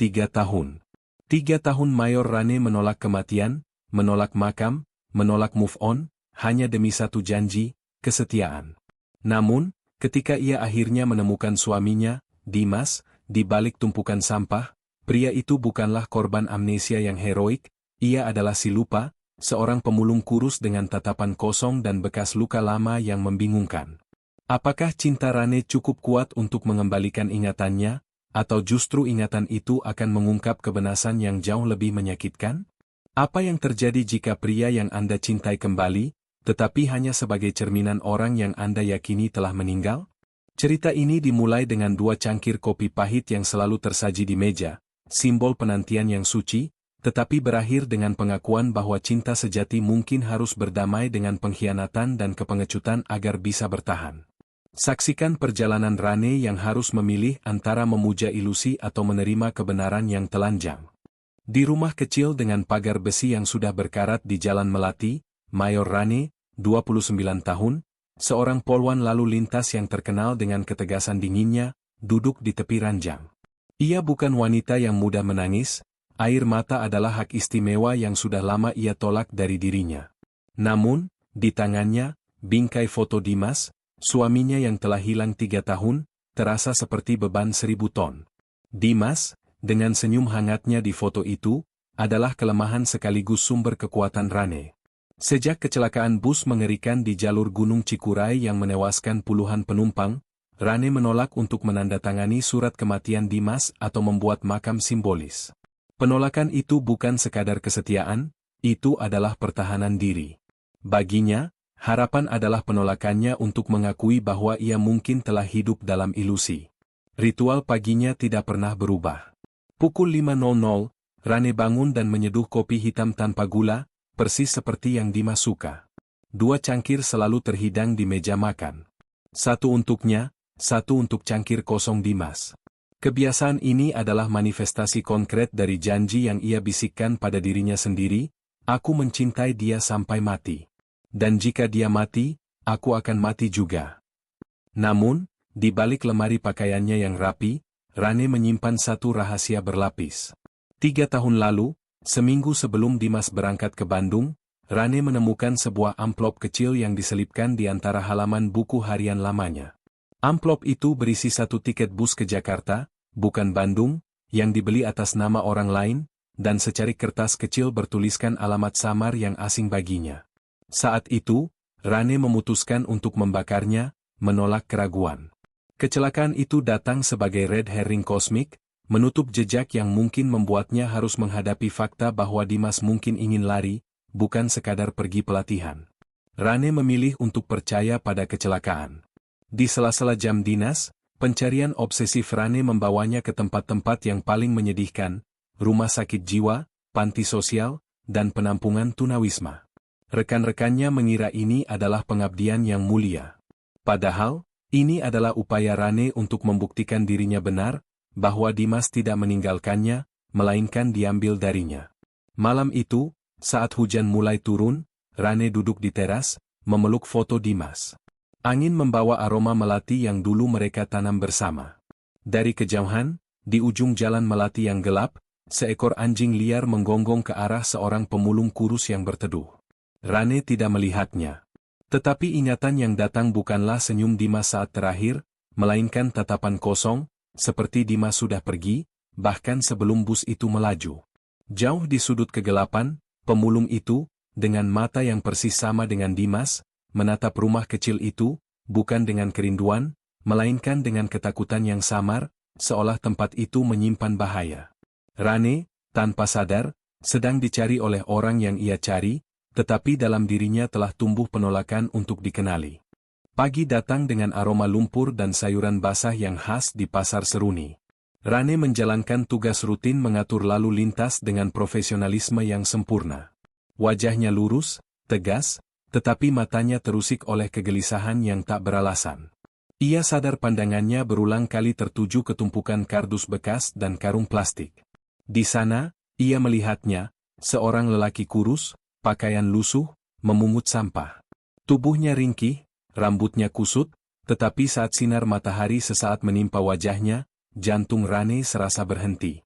3 tahun. 3 tahun Mayor Rane menolak kematian, menolak makam, menolak move on, hanya demi satu janji, kesetiaan. Namun, ketika ia akhirnya menemukan suaminya, Dimas, di balik tumpukan sampah, pria itu bukanlah korban amnesia yang heroik, ia adalah si lupa, seorang pemulung kurus dengan tatapan kosong dan bekas luka lama yang membingungkan. Apakah cinta Rane cukup kuat untuk mengembalikan ingatannya, atau justru ingatan itu akan mengungkap kebenaran yang jauh lebih menyakitkan? Apa yang terjadi jika pria yang Anda cintai kembali, tetapi hanya sebagai cerminan orang yang Anda yakini telah meninggal? Cerita ini dimulai dengan 2 cangkir kopi pahit yang selalu tersaji di meja, simbol penantian yang suci, tetapi berakhir dengan pengakuan bahwa cinta sejati mungkin harus berdamai dengan pengkhianatan dan kepengecutan agar bisa bertahan. Saksikan perjalanan Rane yang harus memilih antara memuja ilusi atau menerima kebenaran yang telanjang. Di rumah kecil dengan pagar besi yang sudah berkarat di Jalan Melati, Mayor Rane, 29 tahun, seorang polwan lalu lintas yang terkenal dengan ketegasan dinginnya, duduk di tepi ranjang. Ia bukan wanita yang mudah menangis, air mata adalah hak istimewa yang sudah lama ia tolak dari dirinya. Namun, di tangannya, bingkai foto Dimas, suaminya yang telah hilang 3 tahun, terasa seperti beban 1000 ton. Dimas, dengan senyum hangatnya di foto itu, adalah kelemahan sekaligus sumber kekuatan Rane. Sejak kecelakaan bus mengerikan di jalur Gunung Cikuray yang menewaskan puluhan penumpang, Rane menolak untuk menandatangani surat kematian Dimas atau membuat makam simbolis. Penolakan itu bukan sekadar kesetiaan, itu adalah pertahanan diri. Baginya, harapan adalah penolakannya untuk mengakui bahwa ia mungkin telah hidup dalam ilusi. Ritual paginya tidak pernah berubah. Pukul 5.00, Rane bangun dan menyeduh kopi hitam tanpa gula, persis seperti yang Dimas suka. 2 cangkir selalu terhidang di meja makan. 1 untuknya, 1 untuk cangkir kosong Dimas. Kebiasaan ini adalah manifestasi konkret dari janji yang ia bisikkan pada dirinya sendiri, aku mencintai dia sampai mati. Dan jika dia mati, aku akan mati juga. Namun, di balik lemari pakaiannya yang rapi, Rane menyimpan satu rahasia berlapis. 3 tahun lalu, seminggu sebelum Dimas berangkat ke Bandung, Rane menemukan sebuah amplop kecil yang diselipkan di antara halaman buku harian lamanya. Amplop itu berisi 1 tiket bus ke Jakarta, bukan Bandung, yang dibeli atas nama orang lain, dan secarik kertas kecil bertuliskan alamat samar yang asing baginya. Saat itu, Rane memutuskan untuk membakarnya, menolak keraguan. Kecelakaan itu datang sebagai red herring kosmik, menutup jejak yang mungkin membuatnya harus menghadapi fakta bahwa Dimas mungkin ingin lari, bukan sekadar pergi pelatihan. Rane memilih untuk percaya pada kecelakaan. Di sela-sela jam dinas, pencarian obsesif Rane membawanya ke tempat-tempat yang paling menyedihkan, rumah sakit jiwa, panti sosial, dan penampungan tunawisma. Rekan-rekannya mengira ini adalah pengabdian yang mulia. Padahal, ini adalah upaya Rane untuk membuktikan dirinya benar, bahwa Dimas tidak meninggalkannya, melainkan diambil darinya. Malam itu, saat hujan mulai turun, Rane duduk di teras, memeluk foto Dimas. Angin membawa aroma melati yang dulu mereka tanam bersama. Dari kejauhan, di ujung jalan melati yang gelap, seekor anjing liar menggonggong ke arah seorang pemulung kurus yang berteduh. Rane tidak melihatnya. Tetapi ingatan yang datang bukanlah senyum Dimas saat terakhir, melainkan tatapan kosong, seperti Dimas sudah pergi, bahkan sebelum bus itu melaju. Jauh di sudut kegelapan, pemulung itu, dengan mata yang persis sama dengan Dimas, menatap rumah kecil itu, bukan dengan kerinduan, melainkan dengan ketakutan yang samar, seolah tempat itu menyimpan bahaya. Rane, tanpa sadar, sedang dicari oleh orang yang ia cari, tetapi dalam dirinya telah tumbuh penolakan untuk dikenali. Pagi datang dengan aroma lumpur dan sayuran basah yang khas di pasar Seruni. Rane menjalankan tugas rutin mengatur lalu lintas dengan profesionalisme yang sempurna. Wajahnya lurus, tegas, tetapi matanya terusik oleh kegelisahan yang tak beralasan. Ia sadar pandangannya berulang kali tertuju ke tumpukan kardus bekas dan karung plastik. Di sana, ia melihatnya, seorang lelaki kurus, pakaian lusuh, memungut sampah. Tubuhnya ringkih, rambutnya kusut, tetapi saat sinar matahari sesaat menimpa wajahnya, jantung Rane serasa berhenti.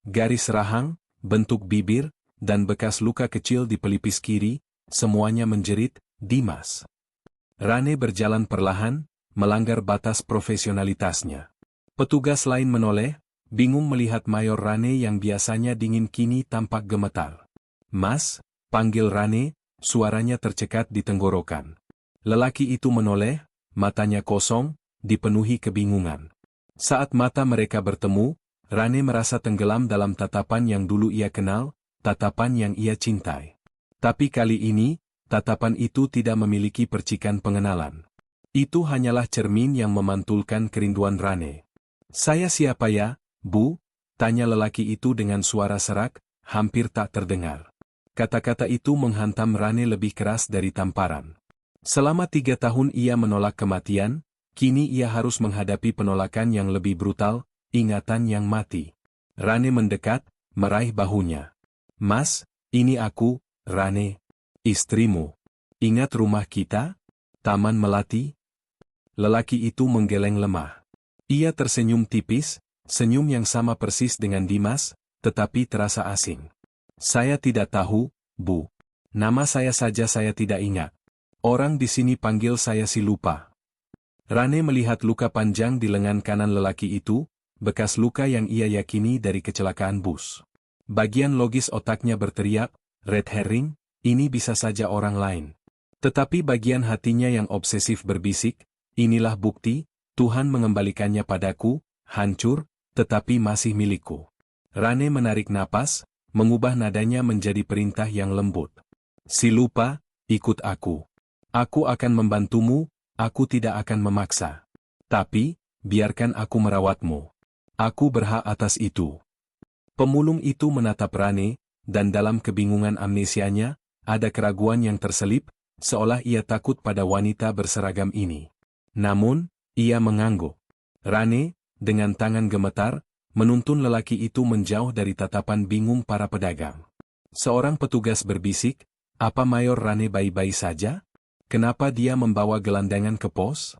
Garis rahang, bentuk bibir, dan bekas luka kecil di pelipis kiri, semuanya menjerit, Dimas. Rane berjalan perlahan, melanggar batas profesionalitasnya. Petugas lain menoleh, bingung melihat Mayor Rane yang biasanya dingin kini tampak gemetar. Mas, panggil Rane, suaranya tercekat di tenggorokan. Lelaki itu menoleh, matanya kosong, dipenuhi kebingungan. Saat mata mereka bertemu, Rane merasa tenggelam dalam tatapan yang dulu ia kenal, tatapan yang ia cintai. Tapi kali ini, tatapan itu tidak memiliki percikan pengenalan. Itu hanyalah cermin yang memantulkan kerinduan Rane. Saya siapa ya, Bu? Tanya lelaki itu dengan suara serak, hampir tak terdengar. Kata-kata itu menghantam Rane lebih keras dari tamparan. Selama 3 tahun ia menolak kematian, kini ia harus menghadapi penolakan yang lebih brutal, ingatan yang mati. Rane mendekat, meraih bahunya. Mas, ini aku, Rane, istrimu. Ingat rumah kita? Taman Melati? Lelaki itu menggeleng lemah. Ia tersenyum tipis, senyum yang sama persis dengan Dimas, tetapi terasa asing. Saya tidak tahu, Bu. Nama saya saja saya tidak ingat. Orang di sini panggil saya si lupa. Rane melihat luka panjang di lengan kanan lelaki itu, bekas luka yang ia yakini dari kecelakaan bus. Bagian logis otaknya berteriak, red herring, ini bisa saja orang lain. Tetapi bagian hatinya yang obsesif berbisik, inilah bukti, Tuhan mengembalikannya padaku, hancur, tetapi masih milikku. Rane menarik napas, mengubah nadanya menjadi perintah yang lembut. Si lupa, ikut aku. Aku akan membantumu, aku tidak akan memaksa. Tapi, biarkan aku merawatmu. Aku berhak atas itu. Pemulung itu menatap Rane, dan dalam kebingungan amnesianya, ada keraguan yang terselip, seolah ia takut pada wanita berseragam ini. Namun, ia mengangguk. Rane, dengan tangan gemetar, menuntun lelaki itu menjauh dari tatapan bingung para pedagang. Seorang petugas berbisik, apa Mayor Rane baik-baik saja? Kenapa dia membawa gelandangan ke pos?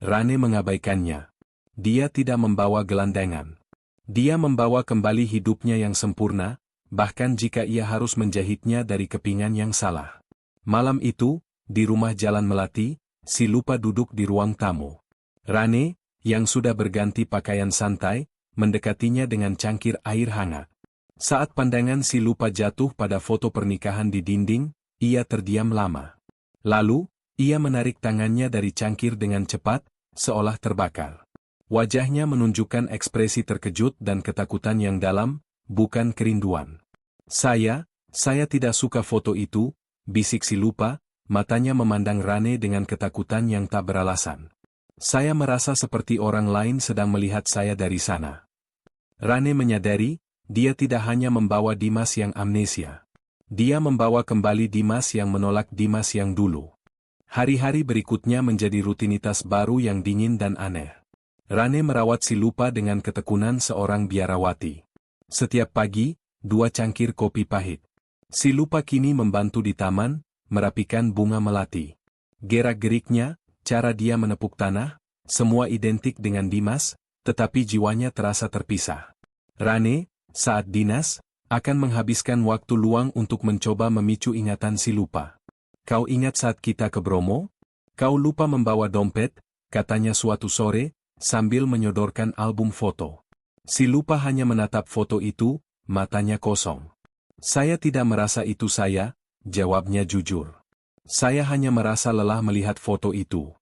Rane mengabaikannya. Dia tidak membawa gelandangan. Dia membawa kembali hidupnya yang sempurna, bahkan jika ia harus menjahitnya dari kepingan yang salah. Malam itu, di rumah Jalan Melati, si lupa duduk di ruang tamu. Rane, yang sudah berganti pakaian santai, mendekatinya dengan cangkir air hangat. Saat pandangan si lupa jatuh pada foto pernikahan di dinding, ia terdiam lama. Lalu, ia menarik tangannya dari cangkir dengan cepat, seolah terbakar. Wajahnya menunjukkan ekspresi terkejut dan ketakutan yang dalam, bukan kerinduan. Saya tidak suka foto itu, bisik si lupa, matanya memandang Rane dengan ketakutan yang tak beralasan. Saya merasa seperti orang lain sedang melihat saya dari sana. Rane menyadari, dia tidak hanya membawa Dimas yang amnesia. Dia membawa kembali Dimas yang menolak Dimas yang dulu. Hari-hari berikutnya menjadi rutinitas baru yang dingin dan aneh. Rane merawat si lupa dengan ketekunan seorang biarawati. Setiap pagi, 2 cangkir kopi pahit. Si lupa kini membantu di taman, merapikan bunga melati. Gerak-geriknya, cara dia menepuk tanah, semua identik dengan Dimas, tetapi jiwanya terasa terpisah. Rane, saat dinas, akan menghabiskan waktu luang untuk mencoba memicu ingatan si lupa. Kau ingat saat kita ke Bromo? Kau lupa membawa dompet, katanya suatu sore, sambil menyodorkan album foto. Si lupa hanya menatap foto itu, matanya kosong. Saya tidak merasa itu saya, jawabnya jujur. Saya hanya merasa lelah melihat foto itu.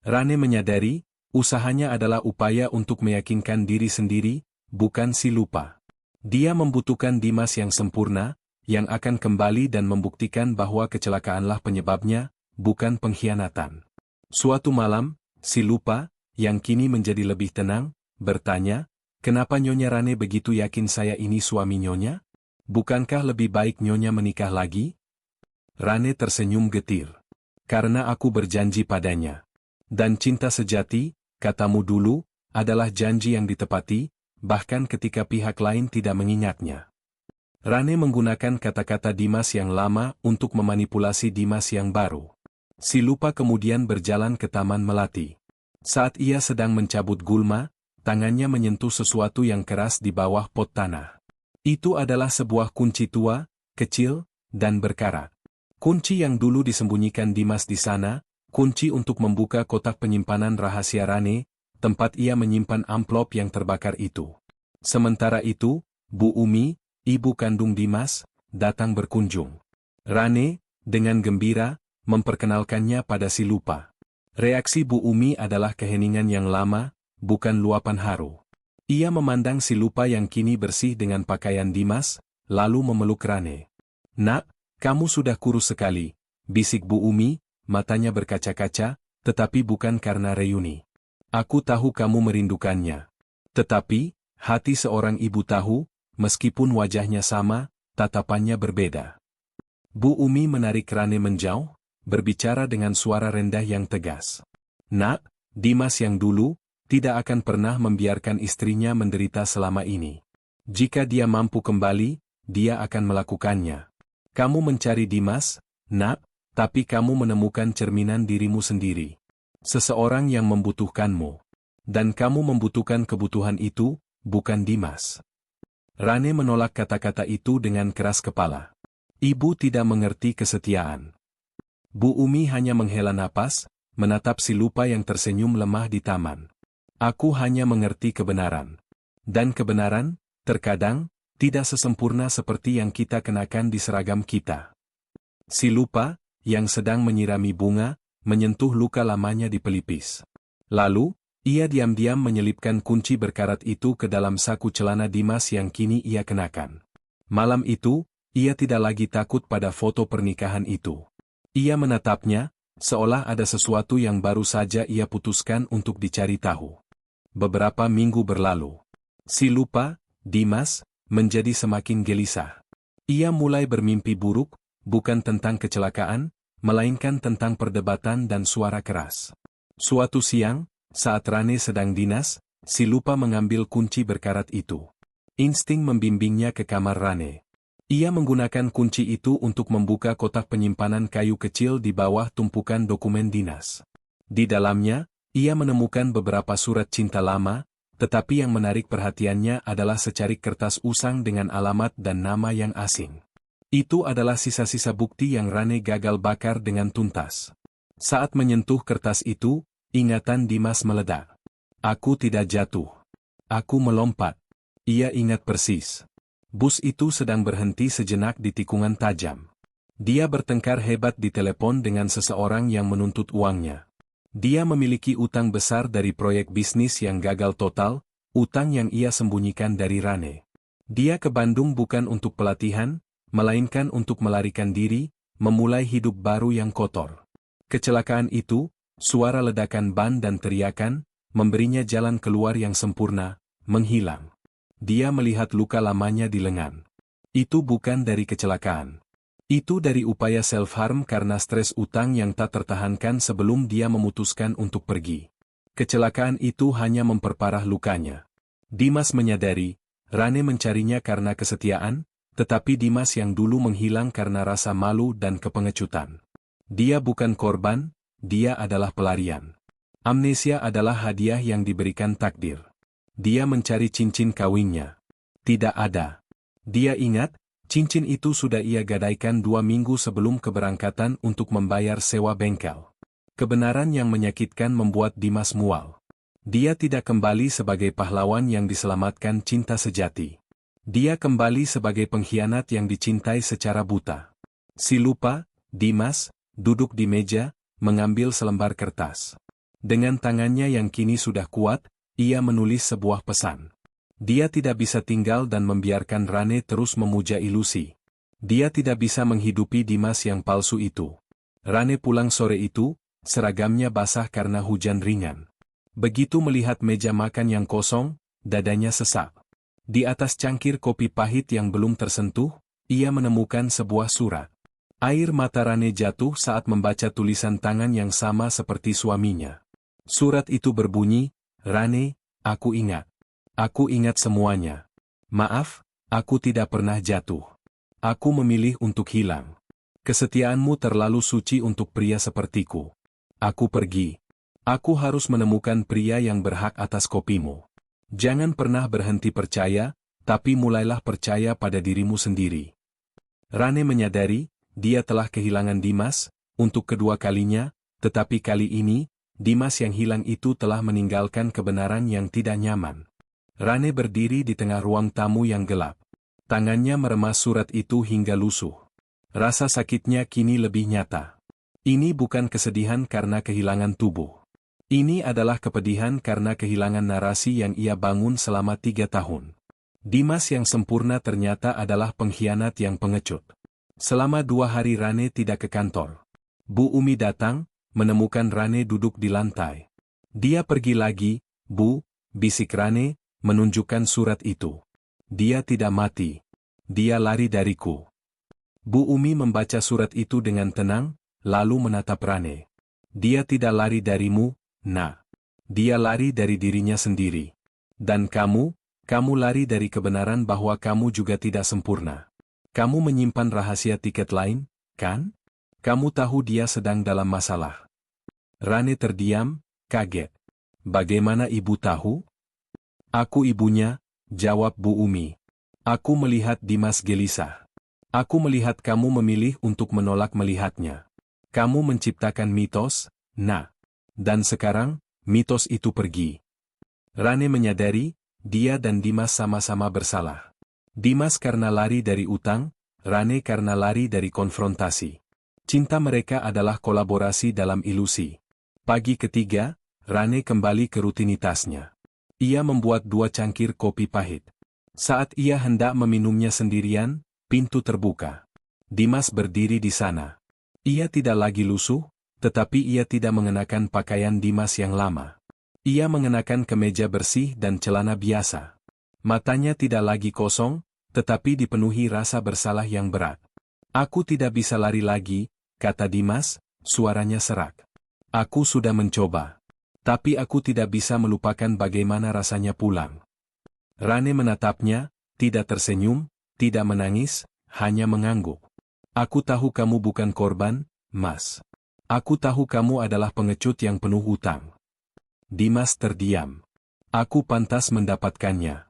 Rane menyadari, usahanya adalah upaya untuk meyakinkan diri sendiri, bukan si lupa. Dia membutuhkan Dimas yang sempurna, yang akan kembali dan membuktikan bahwa kecelakaanlah penyebabnya, bukan pengkhianatan. Suatu malam, si lupa, yang kini menjadi lebih tenang, bertanya, kenapa Nyonya Rane begitu yakin saya ini suami Nyonya? Bukankah lebih baik Nyonya menikah lagi? Rane tersenyum getir. Karena aku berjanji padanya. Dan cinta sejati, katamu dulu, adalah janji yang ditepati, bahkan ketika pihak lain tidak mengingatnya. Rane menggunakan kata-kata Dimas yang lama untuk memanipulasi Dimas yang baru. Si lupa kemudian berjalan ke Taman Melati. Saat ia sedang mencabut gulma, tangannya menyentuh sesuatu yang keras di bawah pot tanah. Itu adalah sebuah kunci tua, kecil, dan berkarat. Kunci yang dulu disembunyikan Dimas di sana, kunci untuk membuka kotak penyimpanan rahasia Rane, tempat ia menyimpan amplop yang terbakar itu. Sementara itu, Bu Umi, ibu kandung Dimas, datang berkunjung. Rane, dengan gembira, memperkenalkannya pada si lupa. Reaksi Bu Umi adalah keheningan yang lama, bukan luapan haru. Ia memandang si lupa yang kini bersih dengan pakaian Dimas, lalu memeluk Rane. "Nak, kamu sudah kurus sekali," bisik Bu Umi, matanya berkaca-kaca, "tetapi bukan karena reuni. Aku tahu kamu merindukannya. Tetapi, hati seorang ibu tahu, meskipun wajahnya sama, tatapannya berbeda." Bu Umi menarik Rane menjauh, berbicara dengan suara rendah yang tegas. "Nak, Dimas yang dulu, tidak akan pernah membiarkan istrinya menderita selama ini. Jika dia mampu kembali, dia akan melakukannya. Kamu mencari Dimas, Nak, tapi kamu menemukan cerminan dirimu sendiri. Seseorang yang membutuhkanmu. Dan kamu membutuhkan kebutuhan itu, bukan Dimas." Rane menolak kata-kata itu dengan keras kepala. Ibu tidak mengerti kesetiaan. Bu Umi hanya menghela napas, menatap si lupa yang tersenyum lemah di taman. "Aku hanya mengerti kebenaran. Dan kebenaran, terkadang, tidak sesempurna seperti yang kita kenakan di seragam kita." Si lupa, yang sedang menyirami bunga, menyentuh luka lamanya di pelipis. Lalu, ia diam-diam menyelipkan kunci berkarat itu ke dalam saku celana Dimas yang kini ia kenakan. Malam itu, ia tidak lagi takut pada foto pernikahan itu. Ia menatapnya, seolah ada sesuatu yang baru saja ia putuskan untuk dicari tahu. Beberapa minggu berlalu. Si lupa, Dimas, menjadi semakin gelisah. Ia mulai bermimpi buruk, bukan tentang kecelakaan, melainkan tentang perdebatan dan suara keras. Suatu siang, saat Rane sedang dinas, si lupa mengambil kunci berkarat itu. Insting membimbingnya ke kamar Rane. Ia menggunakan kunci itu untuk membuka kotak penyimpanan kayu kecil di bawah tumpukan dokumen dinas. Di dalamnya, ia menemukan beberapa surat cinta lama, tetapi yang menarik perhatiannya adalah secarik kertas usang dengan alamat dan nama yang asing. Itu adalah sisa-sisa bukti yang Rane gagal bakar dengan tuntas. Saat menyentuh kertas itu, ingatan Dimas meledak. "Aku tidak jatuh. Aku melompat." Ia ingat persis. Bus itu sedang berhenti sejenak di tikungan tajam. Dia bertengkar hebat di telepon dengan seseorang yang menuntut uangnya. Dia memiliki utang besar dari proyek bisnis yang gagal total, utang yang ia sembunyikan dari Rane. Dia ke Bandung bukan untuk pelatihan, melainkan untuk melarikan diri, memulai hidup baru yang kotor. Kecelakaan itu, suara ledakan ban dan teriakan, memberinya jalan keluar yang sempurna, menghilang. Dia melihat luka lamanya di lengan. Itu bukan dari kecelakaan. Itu dari upaya self-harm karena stres utang yang tak tertahankan sebelum dia memutuskan untuk pergi. Kecelakaan itu hanya memperparah lukanya. Dimas menyadari, Rane mencarinya karena kesetiaan, tetapi Dimas yang dulu menghilang karena rasa malu dan kepengecutan. Dia bukan korban, dia adalah pelarian. Amnesia adalah hadiah yang diberikan takdir. Dia mencari cincin kawinnya. Tidak ada. Dia ingat, cincin itu sudah ia gadaikan 2 minggu sebelum keberangkatan untuk membayar sewa bengkel. Kebenaran yang menyakitkan membuat Dimas mual. Dia tidak kembali sebagai pahlawan yang diselamatkan cinta sejati. Dia kembali sebagai pengkhianat yang dicintai secara buta. Si lupa, Dimas, duduk di meja, mengambil selembar kertas. Dengan tangannya yang kini sudah kuat, ia menulis sebuah pesan. Dia tidak bisa tinggal dan membiarkan Rane terus memuja ilusi. Dia tidak bisa menghidupi Dimas yang palsu itu. Rane pulang sore itu, seragamnya basah karena hujan ringan. Begitu melihat meja makan yang kosong, dadanya sesak. Di atas cangkir kopi pahit yang belum tersentuh, ia menemukan sebuah surat. Air mata Rane jatuh saat membaca tulisan tangan yang sama seperti suaminya. Surat itu berbunyi, "Rane, aku ingat. Aku ingat semuanya. Maaf, aku tidak pernah jatuh. Aku memilih untuk hilang. Kesetiaanmu terlalu suci untuk pria sepertiku. Aku pergi. Aku harus menemukan pria yang berhak atas kopimu." Jangan pernah berhenti percaya, tapi mulailah percaya pada dirimu sendiri. Rane menyadari, dia telah kehilangan Dimas, untuk kedua kalinya, tetapi kali ini, Dimas yang hilang itu telah meninggalkan kebenaran yang tidak nyaman. Rane berdiri di tengah ruang tamu yang gelap. Tangannya meremas surat itu hingga lusuh. Rasa sakitnya kini lebih nyata. Ini bukan kesedihan karena kehilangan tubuh. Ini adalah kepedihan karena kehilangan narasi yang ia bangun selama 3 tahun. Dimas yang sempurna ternyata adalah pengkhianat yang pengecut. Selama 2 hari Rane tidak ke kantor. Bu Umi datang, menemukan Rane duduk di lantai. Dia pergi lagi, Bu, bisik Rane, menunjukkan surat itu. Dia tidak mati. Dia lari dariku. Bu Umi membaca surat itu dengan tenang, lalu menatap Rane. Dia tidak lari darimu, Nak. Dia lari dari dirinya sendiri. Dan kamu lari dari kebenaran bahwa kamu juga tidak sempurna. Kamu menyimpan rahasia tiket lain, kan? Kamu tahu dia sedang dalam masalah. Rane terdiam, kaget. Bagaimana ibu tahu? Aku ibunya, jawab Bu Umi. Aku melihat Dimas gelisah. Aku melihat kamu memilih untuk menolak melihatnya. Kamu menciptakan mitos, Nak. Dan sekarang, mitos itu pergi. Rane menyadari, dia dan Dimas sama-sama bersalah. Dimas karena lari dari utang, Rane karena lari dari konfrontasi. Cinta mereka adalah kolaborasi dalam ilusi. Pagi ketiga, Rane kembali ke rutinitasnya. Ia membuat 2 cangkir kopi pahit. Saat ia hendak meminumnya sendirian, pintu terbuka. Dimas berdiri di sana. Ia tidak lagi lusuh, tetapi ia tidak mengenakan pakaian Dimas yang lama. Ia mengenakan kemeja bersih dan celana biasa. Matanya tidak lagi kosong, tetapi dipenuhi rasa bersalah yang berat. Aku tidak bisa lari lagi, kata Dimas, suaranya serak. Aku sudah mencoba. Tapi aku tidak bisa melupakan bagaimana rasanya pulang. Rane menatapnya, tidak tersenyum, tidak menangis, hanya mengangguk. Aku tahu kamu bukan korban, Mas. Aku tahu kamu adalah pengecut yang penuh hutang. Dimas terdiam. Aku pantas mendapatkannya.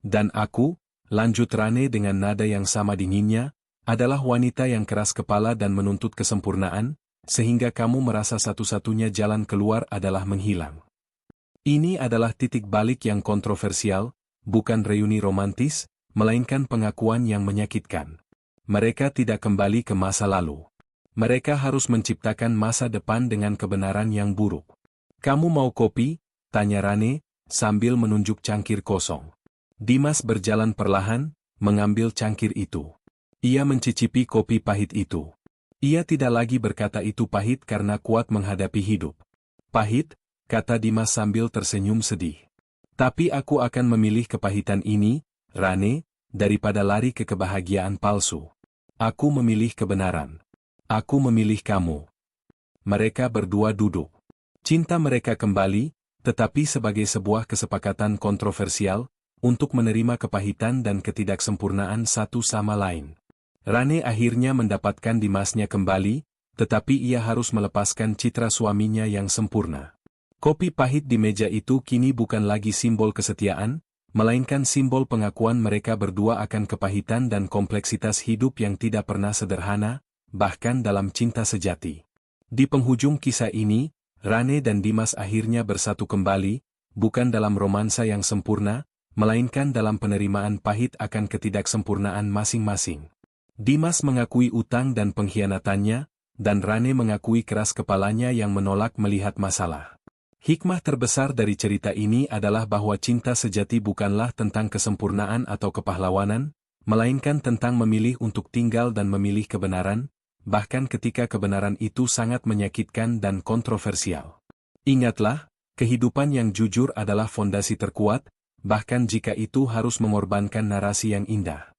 Dan aku, lanjut Rane dengan nada yang sama dinginnya, adalah wanita yang keras kepala dan menuntut kesempurnaan, sehingga kamu merasa satu-satunya jalan keluar adalah menghilang. Ini adalah titik balik yang kontroversial, bukan reuni romantis, melainkan pengakuan yang menyakitkan. Mereka tidak kembali ke masa lalu. Mereka harus menciptakan masa depan dengan kebenaran yang buruk. Kamu mau kopi? Tanya Rane, sambil menunjuk cangkir kosong. Dimas berjalan perlahan, mengambil cangkir itu. Ia mencicipi kopi pahit itu. Ia tidak lagi berkata itu pahit karena kuat menghadapi hidup. Pahit, kata Dimas sambil tersenyum sedih. Tapi aku akan memilih kepahitan ini, Rane, daripada lari ke kebahagiaan palsu. Aku memilih kebenaran. Aku memilih kamu. Mereka berdua duduk. Cinta mereka kembali, tetapi sebagai sebuah kesepakatan kontroversial, untuk menerima kepahitan dan ketidaksempurnaan satu sama lain. Rane akhirnya mendapatkan Dimasnya kembali, tetapi ia harus melepaskan citra suaminya yang sempurna. Kopi pahit di meja itu kini bukan lagi simbol kesetiaan, melainkan simbol pengakuan mereka berdua akan kepahitan dan kompleksitas hidup yang tidak pernah sederhana, bahkan dalam cinta sejati. Di penghujung kisah ini, Rane dan Dimas akhirnya bersatu kembali, bukan dalam romansa yang sempurna, melainkan dalam penerimaan pahit akan ketidaksempurnaan masing-masing. Dimas mengakui utang dan pengkhianatannya, dan Rane mengakui keras kepalanya yang menolak melihat masalah. Hikmah terbesar dari cerita ini adalah bahwa cinta sejati bukanlah tentang kesempurnaan atau kepahlawanan, melainkan tentang memilih untuk tinggal dan memilih kebenaran, bahkan ketika kebenaran itu sangat menyakitkan dan kontroversial. Ingatlah, kehidupan yang jujur adalah fondasi terkuat, bahkan jika itu harus mengorbankan narasi yang indah.